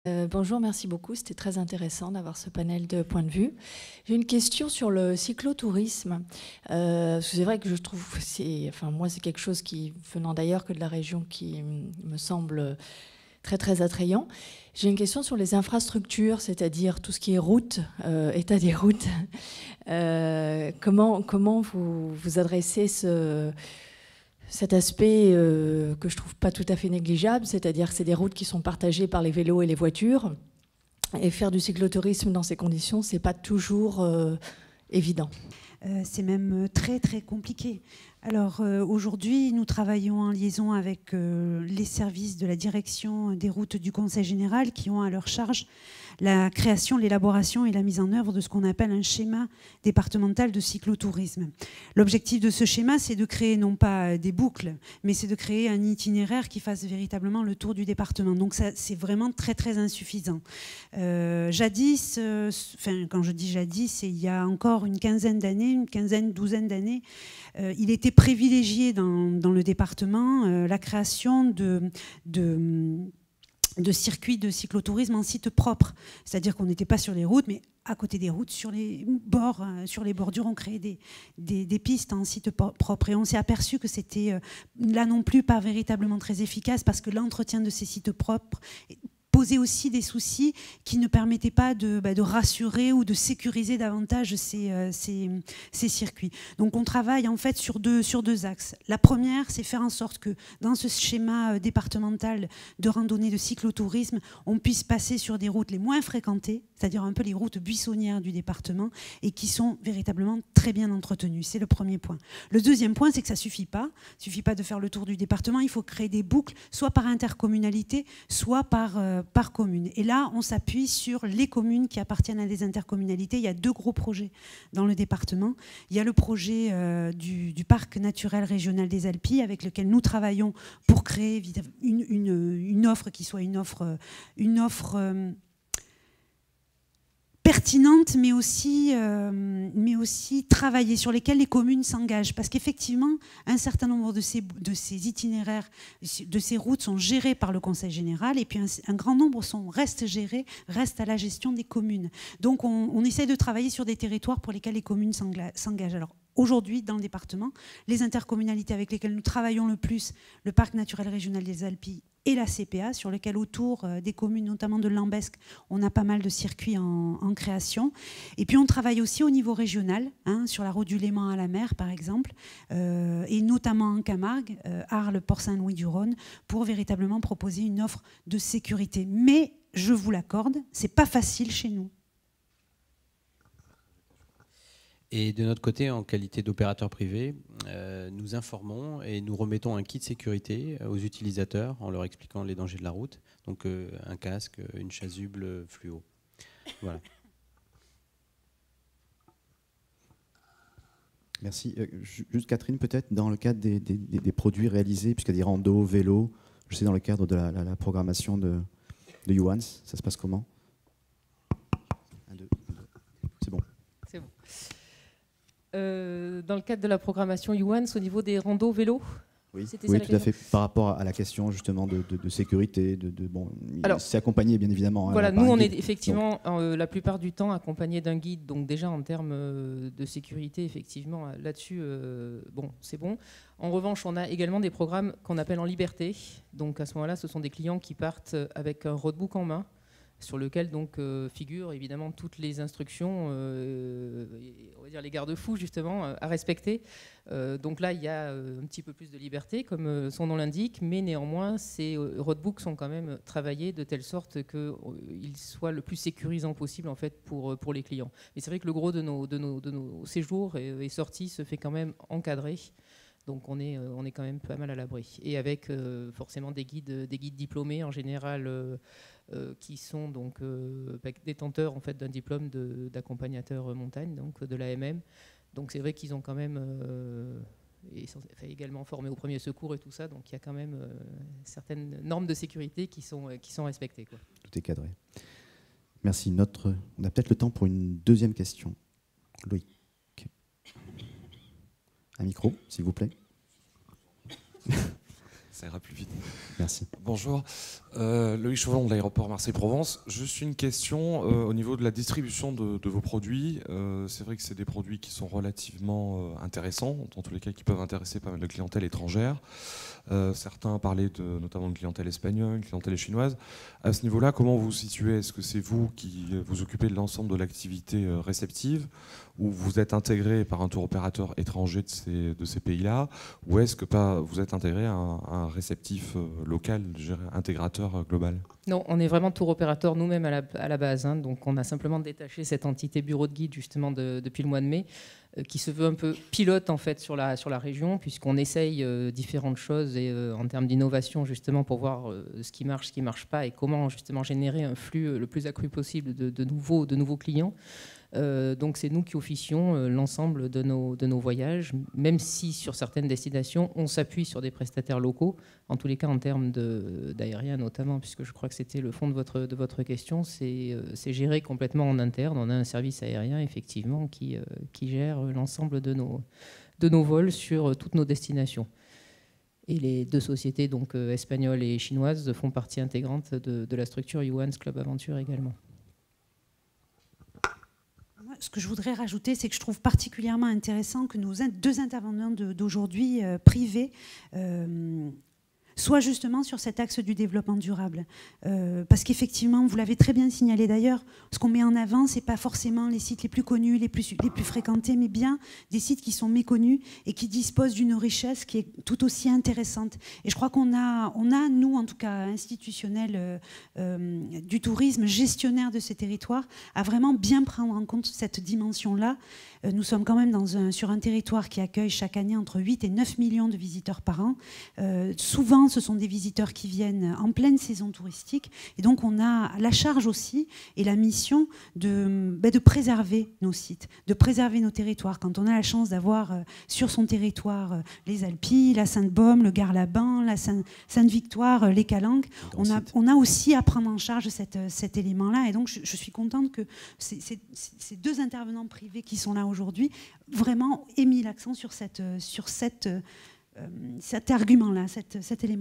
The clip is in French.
Bonjour, merci beaucoup. C'était très intéressant d'avoir ce panel de points de vue. J'ai une question sur le cyclotourisme. Parce que c'est vrai que je trouve, moi, c'est quelque chose qui, venant d'ailleurs que de la région, qui me semble très, très attrayant. J'ai une question sur les infrastructures, c'est-à-dire tout ce qui est route, état des routes. Comment vous adressez cet aspect que je trouve pas tout à fait négligeable, c'est-à-dire que c'est des routes qui sont partagées par les vélos et les voitures, et faire du cyclotourisme dans ces conditions, c'est pas toujours évident. C'est même très très compliqué. Alors aujourd'hui, nous travaillons en liaison avec les services de la direction des routes du Conseil général qui ont à leur charge la création, l'élaboration et la mise en œuvre de ce qu'on appelle un schéma départemental de cyclotourisme. L'objectif de ce schéma, c'est de créer non pas des boucles, mais c'est de créer un itinéraire qui fasse véritablement le tour du département. Donc ça, c'est vraiment très très insuffisant. Jadis, quand je dis jadis, c'est il y a encore une quinzaine d'années, douzaine d'années, il était privilégié dans le département la création de circuits de cyclotourisme en site propre. C'est-à-dire qu'on n'était pas sur les routes, mais à côté des routes, sur les bords, sur les bordures, on créait des pistes en site propre. Et on s'est aperçu que c'était là non plus pas véritablement très efficace parce que l'entretien de ces sites propres posait aussi des soucis qui ne permettaient pas de rassurer ou de sécuriser davantage ces circuits. Donc on travaille en fait sur deux axes. La première, c'est faire en sorte que dans ce schéma départemental de randonnée de cyclotourisme, on puisse passer sur des routes les moins fréquentées, c'est-à-dire un peu les routes buissonnières du département et qui sont véritablement très bien entretenues. C'est le premier point. Le deuxième point, c'est que ça ne suffit pas. Il ne suffit pas de faire le tour du département, il faut créer des boucles, soit par intercommunalité, soit par commune. Et là, on s'appuie sur les communes qui appartiennent à des intercommunalités. Il y a deux gros projets dans le département. Il y a le projet du parc naturel régional des Alpilles, avec lequel nous travaillons pour créer une offre qui soit une offre pertinente, mais aussi travaillées, sur lesquelles les communes s'engagent. Parce qu'effectivement, un certain nombre de ces itinéraires, de ces routes sont gérés par le Conseil général, et puis un grand nombre restent à la gestion des communes. Donc on essaie de travailler sur des territoires pour lesquels les communes s'engagent. Alors aujourd'hui, dans le département, les intercommunalités avec lesquelles nous travaillons le plus, le parc naturel régional des Alpilles et la CPA, sur lequel autour des communes, notamment de Lambesc, on a pas mal de circuits en création. Et puis on travaille aussi au niveau régional, sur la route du Léman à la mer, par exemple, et notamment en Camargue, Arles, Port-Saint-Louis-du-Rhône, pour véritablement proposer une offre de sécurité. Mais, je vous l'accorde, c'est pas facile chez nous. Et de notre côté, en qualité d'opérateur privé, nous informons et nous remettons un kit de sécurité aux utilisateurs en leur expliquant les dangers de la route. Donc un casque, une chasuble fluo. Voilà. Merci. Juste Catherine, peut-être, dans le cadre des produits réalisés, puisqu'il y a des randos, vélos, je sais dans le cadre de la programmation de Youans, ça se passe comment? C'est bon. C'est bon. Dans le cadre de la programmation Youans, au niveau des randos vélos, oui, tout à fait. Par rapport à la question justement de sécurité, c'est accompagné bien évidemment. Voilà, nous on est effectivement la plupart du temps accompagné d'un guide, donc déjà en termes de sécurité, effectivement là-dessus, c'est bon. En revanche, on a également des programmes qu'on appelle en liberté. Donc à ce moment-là, ce sont des clients qui partent avec un roadbook en main, sur lequel donc figurent évidemment toutes les instructions, on va dire les garde-fous justement à respecter. Donc là, il y a un petit peu plus de liberté, comme son nom l'indique, mais néanmoins, ces roadbooks sont quand même travaillés de telle sorte qu'ils soient le plus sécurisants possible en fait pour les clients. Mais c'est vrai que le gros de nos séjours et sorties se fait quand même encadrer. Donc on est quand même pas mal à l'abri. Et avec forcément des guides diplômés en général qui sont donc détenteurs en fait d'un diplôme d'accompagnateur montagne, donc de l'AMM. Donc c'est vrai qu'ils ont quand même également formé au premier secours et tout ça. Donc il y a quand même certaines normes de sécurité qui sont respectées, quoi. Tout est cadré. Merci. On a peut-être le temps pour une deuxième question. Loïc. Un micro, s'il vous plaît. Ça ira plus vite. Merci. Bonjour, Loïc Chauvelon de l'aéroport Marseille-Provence. Juste une question au niveau de la distribution de vos produits. C'est vrai que c'est des produits qui sont relativement intéressants, dans tous les cas qui peuvent intéresser pas mal de clientèle étrangère. Certains parlaient notamment de clientèle espagnole, clientèle chinoise. À ce niveau-là, comment vous vous situez? Est-ce que c'est vous qui vous occupez de l'ensemble de l'activité réceptive, ou vous êtes intégré par un tour opérateur étranger de ces pays-là, ou est-ce que vous êtes intégré à un réceptif local, intégrateur global? Non, on est vraiment tour opérateur nous-mêmes à la base. Hein. Donc on a simplement détaché cette entité bureau de guide justement depuis le mois de mai, qui se veut un peu pilote en fait sur la région, puisqu'on essaye différentes choses et, en termes d'innovation justement pour voir ce qui marche pas et comment justement générer un flux le plus accru possible de nouveaux clients. Donc c'est nous qui officions l'ensemble de nos voyages, même si sur certaines destinations on s'appuie sur des prestataires locaux, en tous les cas en termes d'aérien notamment, puisque je crois que c'était le fond de votre question, c'est géré complètement en interne. On a un service aérien effectivement qui gère l'ensemble de nos vols sur toutes nos destinations. Et les deux sociétés, donc espagnoles et chinoises, font partie intégrante de la structure Yuans Club Aventure également. Ce que je voudrais rajouter, c'est que je trouve particulièrement intéressant que nos deux intervenants d'aujourd'hui, privés, soient justement sur cet axe du développement durable. Parce qu'effectivement, vous l'avez très bien signalé d'ailleurs, ce qu'on met en avant, ce n'est pas forcément les sites les plus connus, les plus fréquentés, mais bien des sites qui sont méconnus et qui disposent d'une richesse qui est tout aussi intéressante. Et je crois qu'on a, nous en tout cas institutionnels du tourisme, gestionnaires de ces territoires, à vraiment bien prendre en compte cette dimension-là. Nous sommes quand même sur un territoire qui accueille chaque année entre 8 et 9 millions de visiteurs par an. Souvent, ce sont des visiteurs qui viennent en pleine saison touristique. Et donc, on a la charge aussi et la mission de préserver nos sites, de préserver nos territoires. Quand on a la chance d'avoir sur son territoire les Alpilles, la Sainte-Baume, le Gare-Laban, la Sainte-Victoire, les Calanques, on a aussi à prendre en charge cet élément-là. Et donc, je suis contente que ces deux intervenants privés qui sont là aujourd'hui vraiment aient mis l'accent sur cet argument-là, cet élément-là.